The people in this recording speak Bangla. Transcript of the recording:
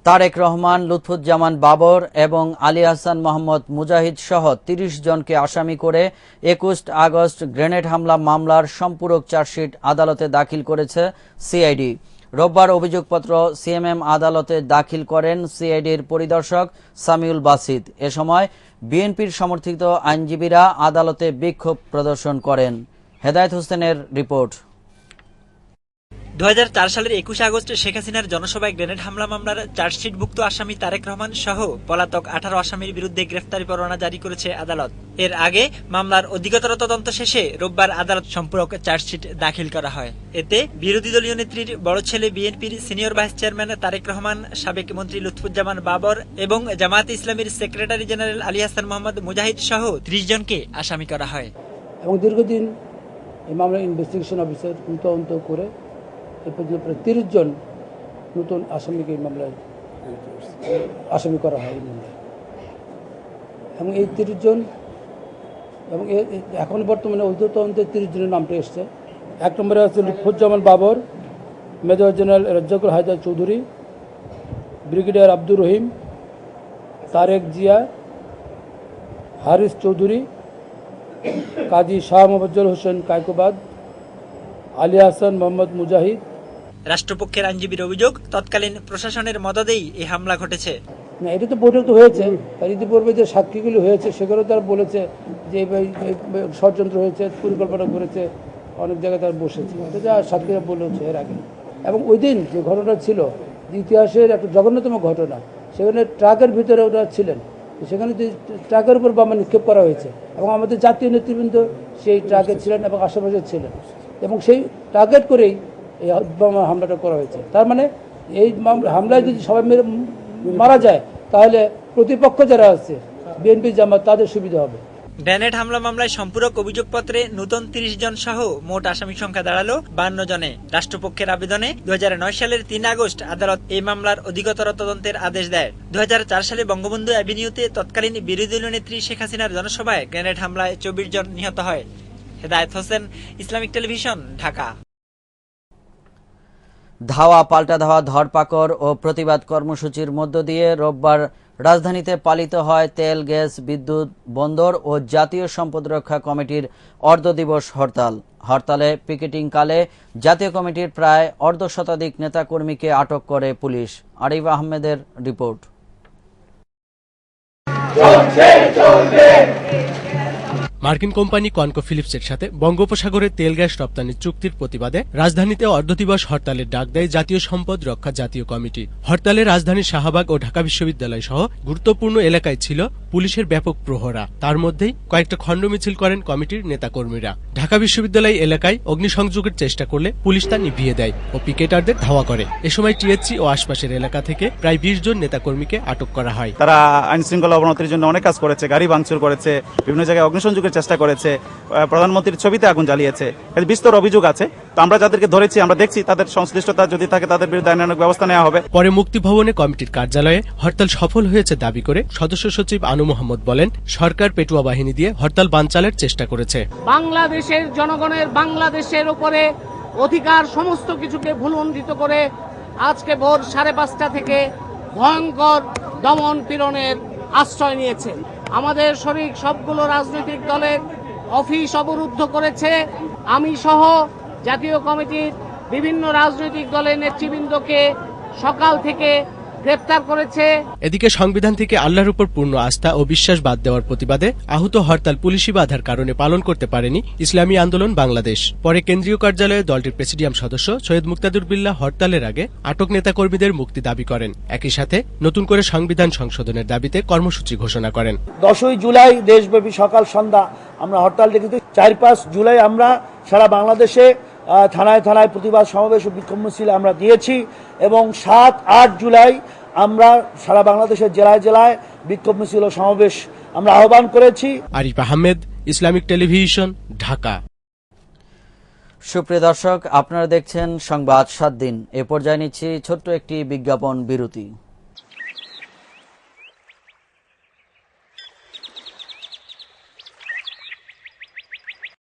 তারেক রহমান, লুৎফুজ্জামান বাবর এবং আলী আহসান মোহাম্মদ মুজাহিদ সহ ৩০ জনকে আসামি করে ২১ আগস্ট গ্রেনেড হামলা মামলার সম্পূরক চার্জশিট আদালতে দাখিল করেছে সিআইডি। রোববার অভিযোগপত্র সিএমএম আদালতে দাখিল করেন সিআইডির পরিদর্শক সামিউল বাসিত। এ সময় বিএনপির সমর্থিত আইনজীবীরা আদালতে বিক্ষোভ প্রদর্শন করেন। হেদায়েত হোসেনের রিপোর্ট। ২০০৪ সালের ২১ আগস্ট শেখ হাসিনার জনসভায় গ্রেনেড হামলা মামলার চার্জশিটভুক্ত আসামি তারেক রহমান সহ পলাতক ১৮ আসামির বিরুদ্ধে গ্রেফতারি পরোয়ানা জারি করেছে আদালত। এর আগে মামলার অধিকতর তদন্ত শেষে রোববার আদালত সম্পূরক চার্জশিট দাখিল করা হয়। এতে বিরোধী দলীয় নেত্রীর বড় ছেলে বিএনপির senior vice chairman Tarique Rahman, সাবেক মন্ত্রী লুৎফুজ্জামান বাবর এবং জামায়াতে ইসলামীর সেক্রেটারি জেনারেল আলী আহসান মোহাম্মদ মুজাহিদ সহ ৩০ জনকে আসামি করা হয়। এবং দীর্ঘদিন এই মামলার ইনভেস্টিগেশন অফিসার তদন্ত করে এ পর্যন্ত প্রায় ৩০ জন নতুন আসামিকে এই মামলায় আসামি করা হয় এই মামলায়। এবং এই ৩০ জন এবং এখন বর্তমানে অধিক তদন্তে ৩০ জনের নামটা এসছে। ১ নম্বরে আছে Lutfuzzaman Babar, major general Razzakul Haider Chowdhury, brigadier Abdur Rahim, Tarique Zia, Haris Chowdhury, Kazi Shah Mofazzal Hossain Kaikobad, Ali Ahsan Mohammad Mujahid. রাষ্ট্রপক্ষের আইনজীবীর অভিযোগ, তৎকালীন প্রশাসনের মদদেই এই হামলা ঘটেছে। না, এটা তো বৈঠক তো হয়েছে, তার ইতিপূর্বে যে সাক্ষীগুলি হয়েছে সেগুলো তারা বলেছে যে ষড়যন্ত্র হয়েছে, পরিকল্পনা করেছে, অনেক জায়গায় তারা বসেছে, এটা যা সাক্ষীরা বলেছে এর আগে। এবং ওই দিন যে ঘটনা ছিল ইতিহাসের একটা জঘন্যতম ঘটনা, সেখানে ট্রাকের ভিতরে ওরা ছিলেন, সেখানে যে ট্রাকের উপর বোমা নিক্ষেপ করা হয়েছে এবং আমাদের জাতীয় নেতৃবৃন্দ সেই ট্রাকে ছিলেন এবং আশেপাশে ছিলেন এবং সেই টার্গেট করেই এই হামলাটা করা হয়েছে। তার মানে এই হামলায় যদি সবাই মারা যায় তাহলে প্রতিপক্ষ যারা আছে বিএনপি জামাত তাদের সুবিধা হবে। গ্রেনেড হামলা মামলায় সম্পূরক অভিযোগপত্রে নতুন ৩০ জন সহ মোট আসামি সংখ্যা দাঁড়ালো ৫২ জনে। রাষ্ট্রপক্ষের আবেদনে ২০০৯ সালের ৩ আগস্ট আদালত এই মামলার অধিকতর তদন্তের আদেশ দেয়। ২০০৪ সালে বঙ্গবন্ধু অ্যাভিনিউতে তৎকালীন বিরোধী দলীয় নেত্রী শেখ হাসিনার জনসভায় গ্রেনেড হামলায় ২৪ জন নিহত হয়। হেদায়েত হোসেন, ইসলামিক টেলিভিশন, ঢাকা। ধাওয়া পাল্টা ধাওয়া, ধরপাকড় ও প্রতিবাদ কর্মসূচির মধ্য দিয়ে রোববার রাজধানীতে পালিত হয় তেল, গ্যাস, বিদ্যুৎ, বন্দর ও জাতীয় সম্পদ রক্ষা কমিটির অর্ধদিবস হরতাল। হরতালে পিকেটিংকালে জাতীয় কমিটির প্রায় অর্ধশতাধিক নেতাকর্মীকে আটক করে পুলিশ। আরিফ আহমেদের রিপোর্ট। মার্কিন কোম্পানি কনকো ফিলিপসের সাথে বঙ্গোপসাগরে তেল গ্যাস রপ্তানির চুক্তির প্রতিবাদে রাজধানীতে অর্ধদিবস হরতালের ডাক দেয় জাতীয় সম্পদ রক্ষা জাতীয় কমিটি। হরতালে রাজধানীর শাহবাগ ও ঢাকা বিশ্ববিদ্যালয় সহ গুরুত্বপূর্ণ এলাকায় ছিল পুলিশের ব্যাপক প্রহরা। তার মধ্যেই কয়েকটা খণ্ড মিছিল করেন কমিটির নেতাকর্মীরা। ঢাকা বিশ্ববিদ্যালয় এলাকায় অগ্নিসংযোগের চেষ্টা করলে পুলিশ তা নিভিয়ে দেয় ও পিকেটারদের ধাওয়া করে। এ সময় টিএসসি ও আশপাশের এলাকা থেকে প্রায় ২০ জন নেতাকর্মীকে আটক করা হয়। তারা আইন শৃঙ্খলা অবনতির জন্য অনেক কাজ করেছে, গাড়ি ভাঙচুর করেছে, বিভিন্ন জায়গায় অগ্নিসংযোগের চেষ্টা করেছে, প্রধানমন্ত্রীর ছবিতে আগুন জ্বালিয়েছে। বিস্তর অভিযোগ আছে। তো আমরা যাদেরকে ধরেছি, আমরা দেখছি তাদের সংশ্লিষ্টতা যদি থাকে তাদের বিরুদ্ধে আইনানুগ ব্যবস্থা নেওয়া হবে। পরে মুক্তি ভবনে কমিটির কার্যালয়ে হরতাল সফল হয়েছে দাবি করে সদস্য সচিব আনু মোহাম্মদ বলেন, সরকার পেটুয়া বাহিনী দিয়ে হরতাল বানচালের চেষ্টা করেছে। বাংলাদেশের জনগণের বাংলাদেশের উপরে অধিকার সমস্ত কিছুকে ভুলুণ্ঠিত করে আজকে ভোর ৫:৩০ থেকে ভয়ঙ্কর দমন পীড়নের আশ্রয় নিয়েছে। আমাদের শরিক সবগুলো রাজনৈতিক দলের অফিস অবরুদ্ধ করেছে। আমি সহ জাতীয় কমিটির বিভিন্ন রাজনৈতিক দলের নেতৃবৃন্দকে সকাল থেকে গ্রেপ্তার করেছে। এদিকে সংবিধান থেকে আল্লাহর উপর পূর্ণ আস্থা ও বিশ্বাস বাদ দেওয়ার প্রতিবাদে আহত হরতাল পুলিশি বাধার কারণে পালন করতে পারেনি ইসলামী আন্দোলন বাংলাদেশ। পরে কেন্দ্রীয় কার্যালয়ে দলটির প্রেসিডিয়াম সদস্য সৈয়দ মুক্তাদুর বিল্লাহ হরতালের আগে আটক নেতাকর্মীদের মুক্তি দাবি করেন। একই সাথে নতুন করে সংবিধান সংশোধনের দাবিতে কর্মসূচি ঘোষণা করেন। ১০ই জুলাই দেশব্যাপী সকাল সন্ধ্যা আমরা হরতাল ডেকেছি। ৪-৫ জুলাই আমরা সারা বাংলাদেশে থানায় থানায় প্রতিবাদ সমাবেশ ও বিক্ষোভ মিছিল আমরা দিয়েছি এবং ৭-৮ জুলাই আমরা সারা বাংলাদেশের জেলায় জেলায় বিক্ষোভ মিছিল ও সমাবেশ আমরা আহ্বান করেছি। Arif Ahmed, Islamic television, Dhaka. সুপ্রিয় দর্শক, আপনারা দেখছেন সংবাদ ৭ দিন। এ পর্যায়ে নিচ্ছি ছোট্ট একটি বিজ্ঞাপন বিরতি।